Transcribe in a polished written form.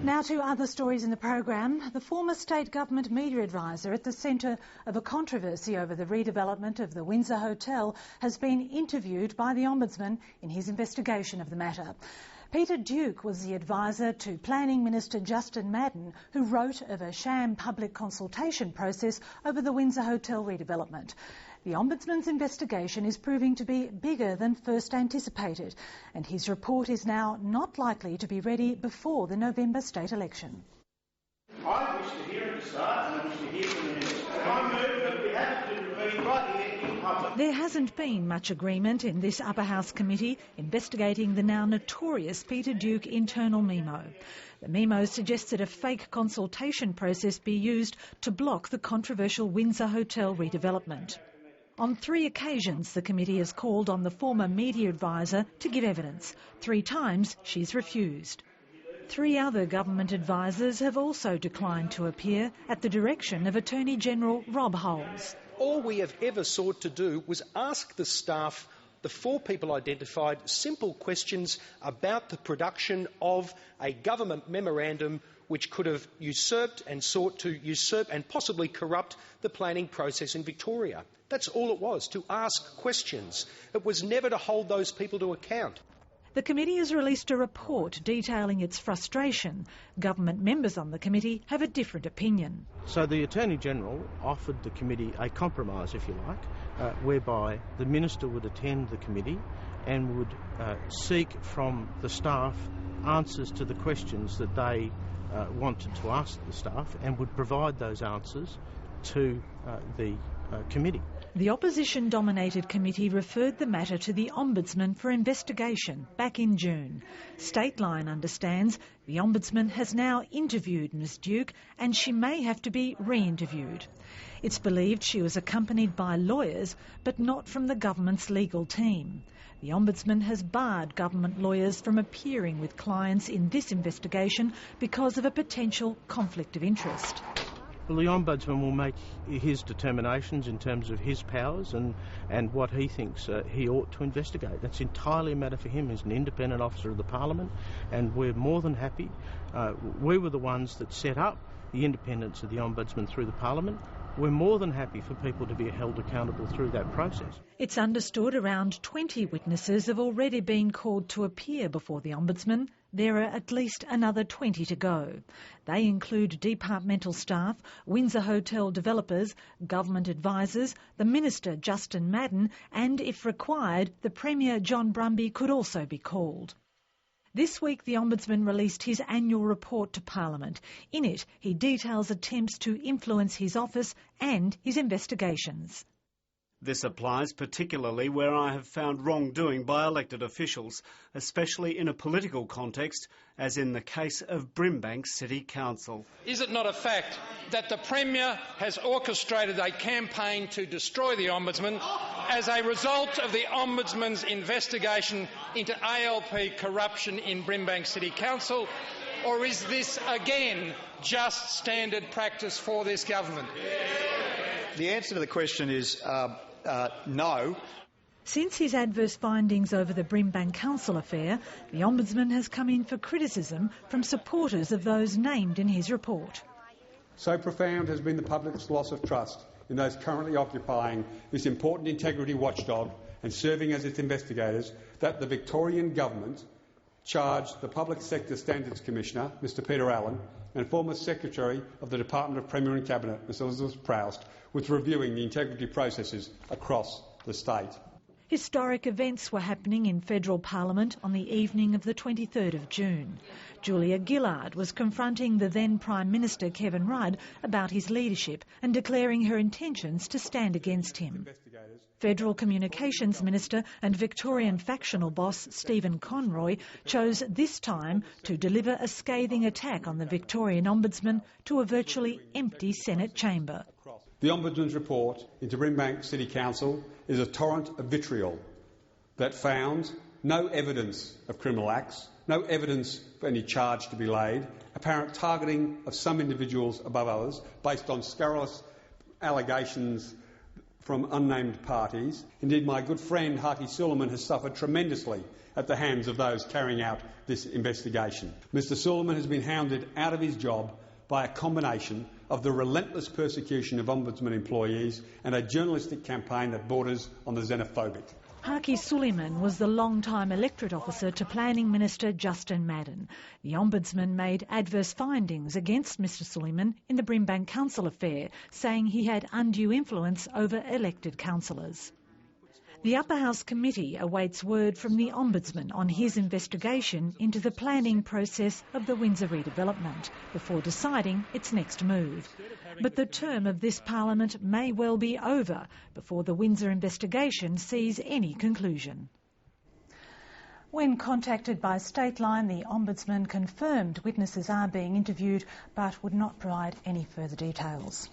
Now to other stories in the program. The former state government media advisor at the centre of a controversy over the redevelopment of the Windsor Hotel has been interviewed by the ombudsman in his investigation of the matter. Peter Duke was the advisor to Planning Minister Justin Madden, who wrote of a sham public consultation process over the Windsor Hotel redevelopment. The Ombudsman's investigation is proving to be bigger than first anticipated, and his report is now not likely to be ready before the November state election. I wish to hear it start, and I wish to hear from the Minister. I move that we have to intervene right here in public. There hasn't been much agreement in this Upper House committee investigating the now notorious Peter Duke internal memo. The memo suggested a fake consultation process be used to block the controversial Windsor Hotel redevelopment. On 3 occasions, the committee has called on the former media advisor to give evidence. 3 times she's refused. 3 other government advisors have also declined to appear at the direction of Attorney General Rob Hulls. All we have ever sought to do was ask the staff, the 4 people identified, simple questions about the production of a government memorandum which could have usurped and sought to usurp and possibly corrupt the planning process in Victoria. That's all it was, to ask questions. It was never to hold those people to account. The committee has released a report detailing its frustration. Government members on the committee have a different opinion. So the Attorney-General offered the committee a compromise, if you like, whereby the Minister would attend the committee and would seek from the staff answers to the questions that they wanted to ask the staff and would provide those answers to the committee. The opposition-dominated committee referred the matter to the Ombudsman for investigation back in June. Stateline understands the Ombudsman has now interviewed Ms Duke and she may have to be re-interviewed. It's believed she was accompanied by lawyers, but not from the government's legal team. The Ombudsman has barred government lawyers from appearing with clients in this investigation because of a potential conflict of interest. Well, the Ombudsman will make his determinations in terms of his powers and what he thinks he ought to investigate. That's entirely a matter for him. He's an independent officer of the Parliament, and we're more than happy. We were the ones that set up the independence of the Ombudsman through the Parliament. We're more than happy for people to be held accountable through that process. It's understood around 20 witnesses have already been called to appear before the Ombudsman. There are at least another 20 to go. They include departmental staff, Windsor Hotel developers, government advisors, the Minister Justin Madden, and, if required, the Premier John Brumby could also be called. This week, the Ombudsman released his annual report to Parliament. In it, he details attempts to influence his office and his investigations. This applies particularly where I have found wrongdoing by elected officials, especially in a political context, as in the case of Brimbank City Council. Is it not a fact that the Premier has orchestrated a campaign to destroy the Ombudsman as a result of the Ombudsman's investigation into ALP corruption in Brimbank City Council? Or is this again just standard practice for this government? The answer to the question is no. Since his adverse findings over the Brimbank Council affair, the Ombudsman has come in for criticism from supporters of those named in his report. So profound has been the public's loss of trust in those currently occupying this important integrity watchdog and serving as its investigators that the Victorian Government charged the Public Sector Standards Commissioner, Mr Peter Allen, and former Secretary of the Department of Premier and Cabinet, Ms Elizabeth Proust, with reviewing the integrity processes across the state. Historic events were happening in federal parliament on the evening of the 23rd of June. Julia Gillard was confronting the then Prime Minister Kevin Rudd about his leadership and declaring her intentions to stand against him. Federal Communications Minister and Victorian factional boss Stephen Conroy chose this time to deliver a scathing attack on the Victorian Ombudsman to a virtually empty Senate chamber. The Ombudsman's report into Brimbank City Council is a torrent of vitriol that found no evidence of criminal acts, no evidence for any charge to be laid, apparent targeting of some individuals above others based on scurrilous allegations from unnamed parties. Indeed, my good friend Haki Suleiman has suffered tremendously at the hands of those carrying out this investigation. Mr Suleiman has been hounded out of his job by a combination of the relentless persecution of Ombudsman employees and a journalistic campaign that borders on the xenophobic. Haki Suleiman was the long-time electorate officer to Planning Minister Justin Madden. The Ombudsman made adverse findings against Mr Suleiman in the Brimbank Council affair, saying he had undue influence over elected councillors. The Upper House Committee awaits word from the Ombudsman on his investigation into the planning process of the Windsor redevelopment before deciding its next move. But the term of this Parliament may well be over before the Windsor investigation sees any conclusion. When contacted by Stateline, the Ombudsman confirmed witnesses are being interviewed but would not provide any further details.